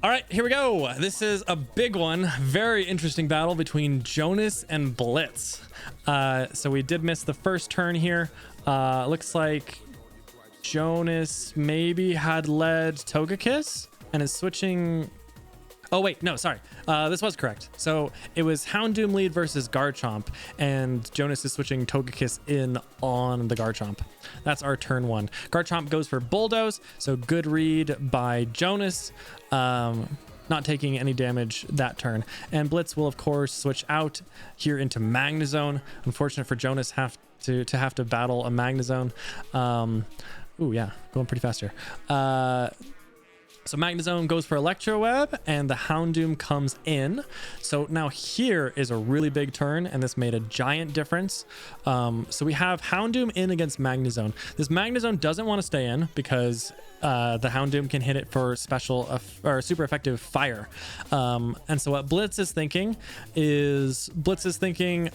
All right, here we go. This is a big one. Very interesting battle between Jonas and Blitz. So we did miss the first turn here. Looks like Jonas maybe had led Togekiss and is switching. Oh, wait, no, sorry. This was correct. So it was Houndoom lead versus Garchomp, and Jonas is switching Togekiss in on the Garchomp. That's our turn one. Garchomp goes for Bulldoze, so good read by Jonas. Not taking any damage that turn. And Blitz will, of course, switch out here into Magnezone. Unfortunate for Jonas to have to battle a Magnezone. Ooh, yeah, going pretty fast here. So Magnezone goes for Electro Web, and the Houndoom comes in. So now here is a really big turn, and this made a giant difference. So we have Houndoom in against Magnezone. This Magnezone doesn't want to stay in because the Houndoom can hit it for special or super effective fire. And so what Blitz is thinking,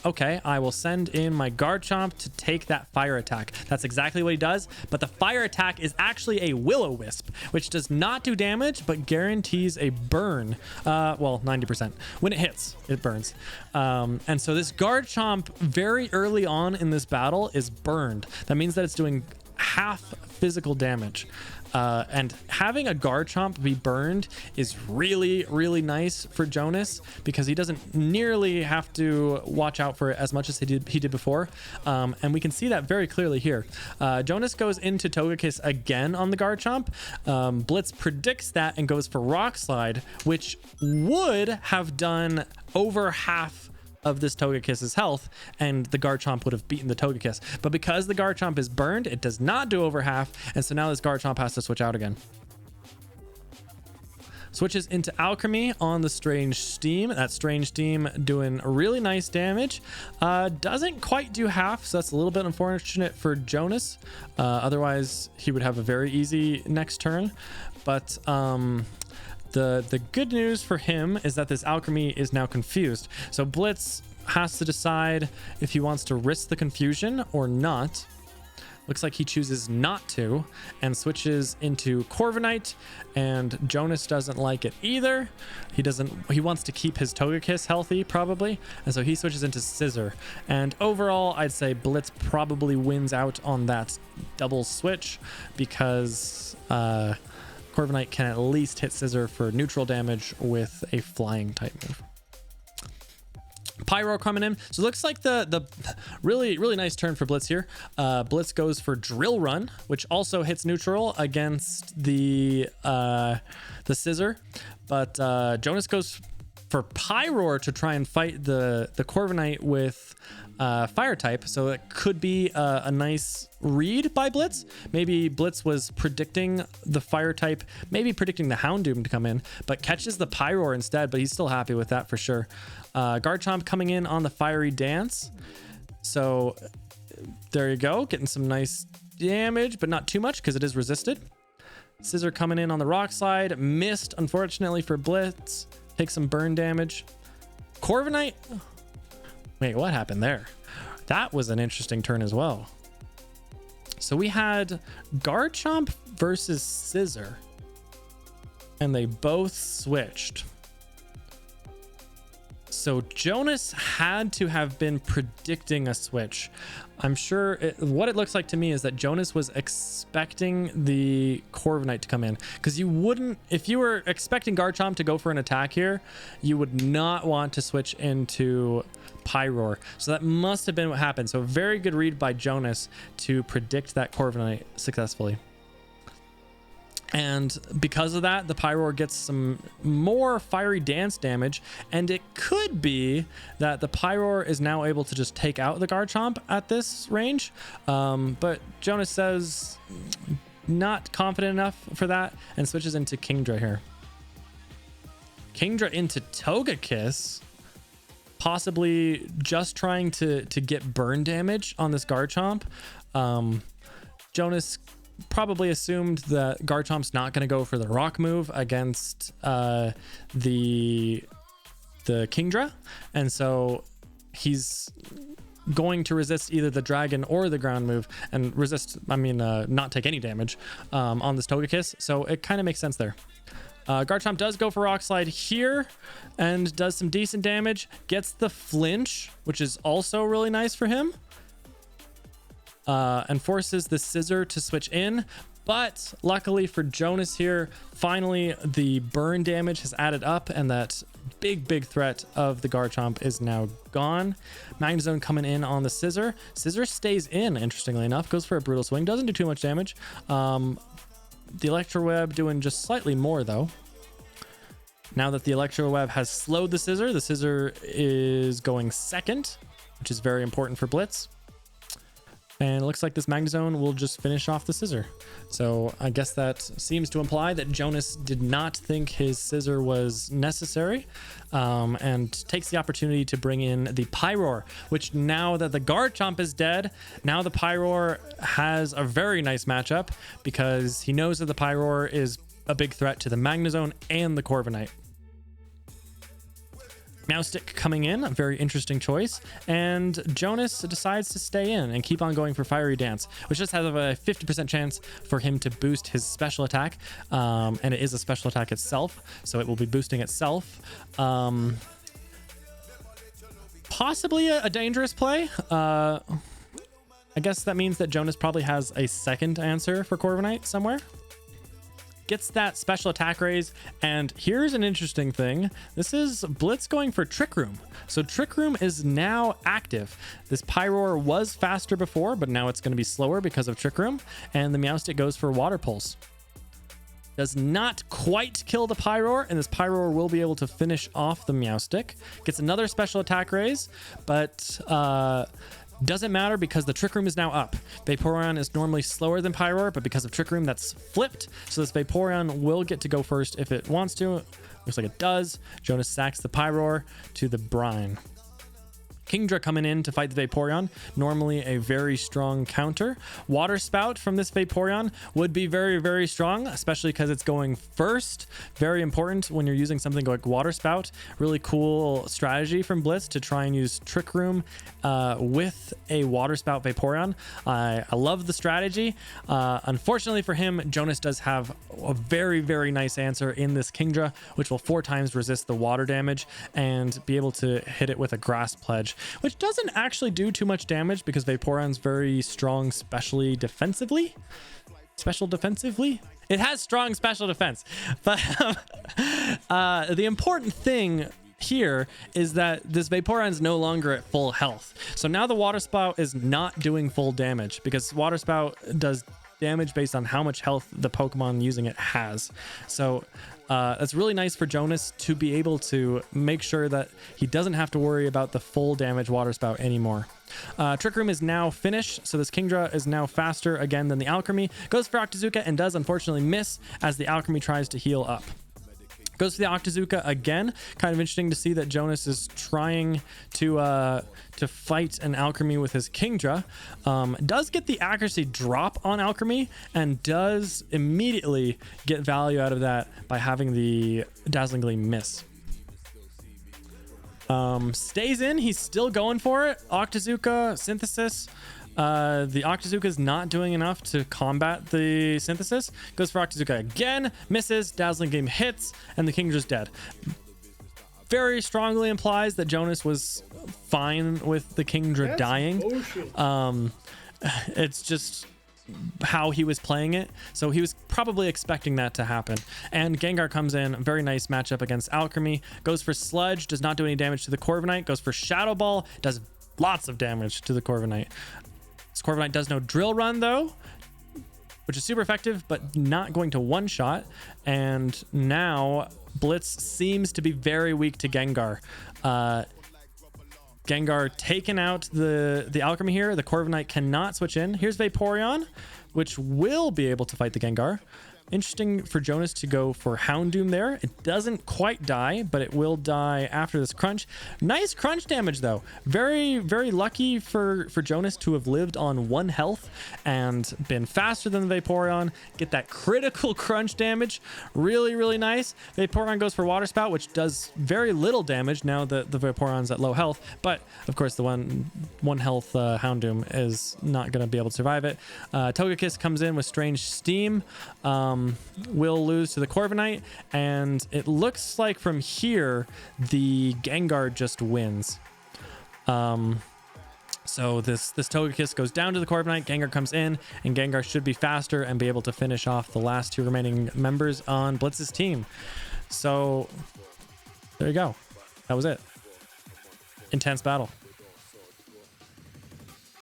okay, I will send in my Garchomp to take that fire attack. That's exactly what he does, but the fire attack is actually a Will-O-Wisp, which does not do damage, but guarantees a burn. Well, 90%. When it hits, it burns. And so this Garchomp very early on in this battle is burned. That means that it's doing half physical damage. And having a Garchomp be burned is really, really nice for Jonas because he doesn't nearly have to watch out for it as much as he did before. And we can see that very clearly here. Jonas goes into Togekiss again on the Garchomp. Blitz predicts that and goes for Rock Slide, which would have done over half of this Togekiss's health, and the Garchomp would have beaten the Togekiss. But because the Garchomp is burned, it does not do over half, and so now this Garchomp has to switch out again. Switches into Alchemy on the Strange Steam. That Strange Steam doing really nice damage. Doesn't quite do half, so that's a little bit unfortunate for Jonas. Otherwise, he would have a very easy next turn. But the good news for him is that this Alchemy is now confused. So Blitz has to decide if he wants to risk the confusion or not. Looks like he chooses not to and switches into Corviknight, and Jonas doesn't like it either. He wants to keep his Togekiss healthy probably, and so he switches into Scissor. And overall, I'd say Blitz probably wins out on that double switch because Corviknight can at least hit Scissor for neutral damage with a flying type move. Pyro coming in. So it looks like the really, really nice turn for Blitz here. Blitz goes for Drill Run, which also hits neutral against the Scissor. But Jonas goes for Pyroar to try and fight the Corviknight with fire type, so it could be a nice read by Blitz. Maybe Blitz was predicting the fire type, maybe predicting the Houndoom to come in, but catches the Pyroar instead, but he's still happy with that for sure. Garchomp coming in on the Fiery Dance, so there you go, getting some nice damage, but not too much because it is resisted. Scissor coming in on the Rock Slide, missed unfortunately for Blitz, takes some burn damage. Corviknight, wait, what happened there? That was an interesting turn as well. So we had Garchomp versus Scissor, and they both switched. So Jonas had to have been predicting a switch. I'm sure what it looks like to me is that Jonas was expecting the Corviknight to come in, because you wouldn't, if you were expecting Garchomp to go for an attack here, you would not want to switch into Pyroar. So that must have been what happened. So very good read by Jonas to predict that Corviknight successfully. And because of that, the Pyroar gets some more Fiery Dance damage, and it could be that the Pyroar is now able to just take out the Garchomp at this range. But Jonas says not confident enough for that and switches into Kingdra here. Kingdra into Togekiss, possibly just trying to get burn damage on this Garchomp. Jonas probably assumed that Garchomp's not going to go for the rock move against the Kingdra, and so he's going to resist either the dragon or the ground move and resist, not take any damage on this Togekiss. So it kind of makes sense there. Garchomp does go for Rock Slide here and does some decent damage. Gets the flinch, which is also really nice for him. And forces the Scissor to switch in. But luckily for Jonas here, finally the burn damage has added up and that big threat of the Garchomp is now gone. Magnezone coming in on the Scissor. Scissor stays in, interestingly enough, goes for a Brutal Swing, doesn't do too much damage. The Electro Web doing just slightly more though. Now that the Electro Web has slowed the Scissor is going second, which is very important for Blitz. And it looks like this Magnezone will just finish off the Scissor. So I guess that seems to imply that Jonas did not think his Scissor was necessary, and takes the opportunity to bring in the Pyroar, which now that the Garchomp is dead, now the Pyroar has a very nice matchup because he knows that the Pyroar is a big threat to the Magnezone and the Corviknight. Meowstic coming in, a very interesting choice, and Jonas decides to stay in and keep on going for Fiery Dance, which just has a 50% chance for him to boost his special attack, and it is a special attack itself, so it will be boosting itself. Possibly a dangerous play. I guess that means that Jonas probably has a second answer for Corviknight somewhere. Gets that special attack raise, and here's an interesting thing. This is Blitz going for Trick Room. So Trick Room is now active. This Pyroar was faster before, but now it's going to be slower because of Trick Room, and the Meowstic goes for Water Pulse. Does not quite kill the Pyroar, and this Pyroar will be able to finish off the Meowstic. Gets another special attack raise, but doesn't matter because the Trick Room is now up. Vaporeon is normally slower than Pyroar, but because of Trick Room, that's flipped. So this Vaporeon will get to go first if it wants to. Looks like it does. Jonas sacks the Pyroar to the Brine. Kingdra coming in to fight the Vaporeon. Normally a very strong counter. Water Spout from this Vaporeon would be very strong, especially because it's going first. Very important when you're using something like Water Spout. Really cool strategy from Blitz to try and use Trick Room with a Water Spout Vaporeon. I love the strategy. Unfortunately for him, Jonas does have a very nice answer in this Kingdra, which will 4 times resist the water damage and be able to hit it with a Grass Pledge, which doesn't actually do too much damage because Vaporeon's very strong, especially defensively. It has strong special defense, but the important thing here is that this Vaporeon is no longer at full health. So now the Water Spout is not doing full damage because Water Spout does damage based on how much health the Pokemon using it has. So that's really nice for Jonas to be able to make sure that he doesn't have to worry about the full damage Water Spout anymore. Trick Room is now finished, so this Kingdra is now faster again than the Alchemy. Goes for Octazooka and does unfortunately miss as the Alchemy tries to heal up. Goes for the Octazooka again. Kind of interesting to see that Jonas is trying to fight an Alchemy with his Kingdra. Does get the accuracy drop on Alchemy and does immediately get value out of that by having the Dazzling Gleam miss. Stays in. He's still going for it. Octazooka, Synthesis. The Octazooka is not doing enough to combat the Synthesis. Goes for Octazooka again, misses, Dazzling Gleam hits, and the Kingdra's dead. Very strongly implies that Jonas was fine with the Kingdra dying. It's just how he was playing it, so he was probably expecting that to happen. And Gengar comes in, very nice matchup against Alchemy. Goes for Sludge, does not do any damage to the Corviknight. Goes for Shadow Ball, does lots of damage to the Corviknight. This Corviknight does no Drill Run though, which is super effective, but not going to one-shot. And now Blitz seems to be very weak to Gengar. Gengar taking out the Alchemy here. The Corviknight cannot switch in. Here's Vaporeon, which will be able to fight the Gengar. Interesting for Jonas to go for Houndoom there. It doesn't quite die, but it will die after this crunch. Nice crunch damage though. Very lucky for Jonas to have lived on 1 health and been faster than the Vaporeon. Get that critical crunch damage. Really nice. Vaporeon goes for Water Spout, which does very little damage now that the Vaporeon's at low health. But of course the one health Houndoom is not going to be able to survive it. Togekiss comes in with Strange Steam. will lose to the Corviknight, and it looks like from here the Gengar just wins. So this Togekiss goes down to the Corviknight, Gengar comes in, and Gengar should be faster and be able to finish off the last 2 remaining members on Blitz's team. So there you go. That was it. Intense battle.